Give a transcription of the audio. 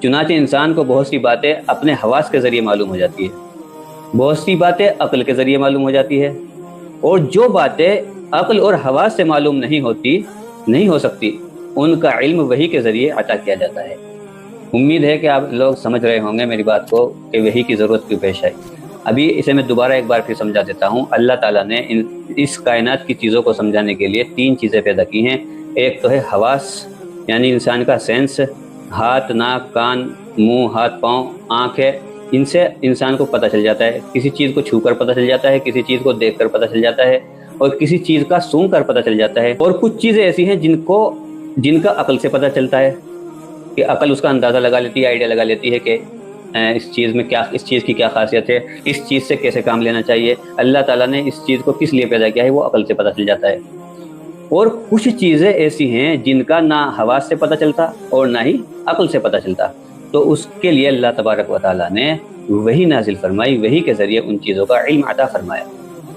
چنانچہ انسان کو بہت سی باتیں اپنے حواس کے ذریعے معلوم ہو جاتی ہے، بہت سی باتیں عقل کے ذریعے معلوم ہو جاتی ہے، اور جو باتیں عقل اور حواس سے معلوم نہیں ہو سکتی ان کا علم وحی کے ذریعے عطا کیا جاتا ہے۔ امید ہے کہ آپ لوگ سمجھ رہے ہوں گے میری بات کو کہ وحی کی ضرورت کیوں پیش آئی۔ ابھی اسے میں دوبارہ ایک بار پھر سمجھا دیتا ہوں۔ اللہ تعالیٰ نے اس کائنات کی چیزوں کو سمجھانے کے لیے 3 چیزیں پیدا کی ہیں۔ ایک تو ہے حواس، یعنی انسان کا سینس، ہاتھ، ناک، کان، منہ، ہاتھ، پاؤں، آنکھ ہے، ان سے انسان کو پتہ چل جاتا ہے، کسی چیز کو چھو کر پتہ چل جاتا ہے، کسی چیز کو دیکھ کر پتہ چل جاتا ہے، اور کسی چیز کا سونگھ کر پتہ چل جاتا ہے۔ اور کچھ چیزیں ایسی ہیں جن کا عقل سے پتہ چلتا ہے، کہ عقل اس کا اندازہ لگا لیتی ہے، آئیڈیا لگا لیتی ہے کہ اس چیز کی کیا خاصیت ہے، اس چیز سے کیسے کام لینا چاہیے، اللہ تعالیٰ نے اس چیز کو کس لیے پیدا کیا ہے، وہ عقل سے پتہ چل جاتا ہے۔ اور کچھ چیزیں ایسی ہیں جن کا نہ حواس سے پتہ چلتا اور نہ ہی عقل سے پتہ چلتا، تو اس کے لیے اللہ تبارک و تعالیٰ نے وحی نازل فرمائی، وحی کے ذریعے ان چیزوں کا علم عطا فرمایا۔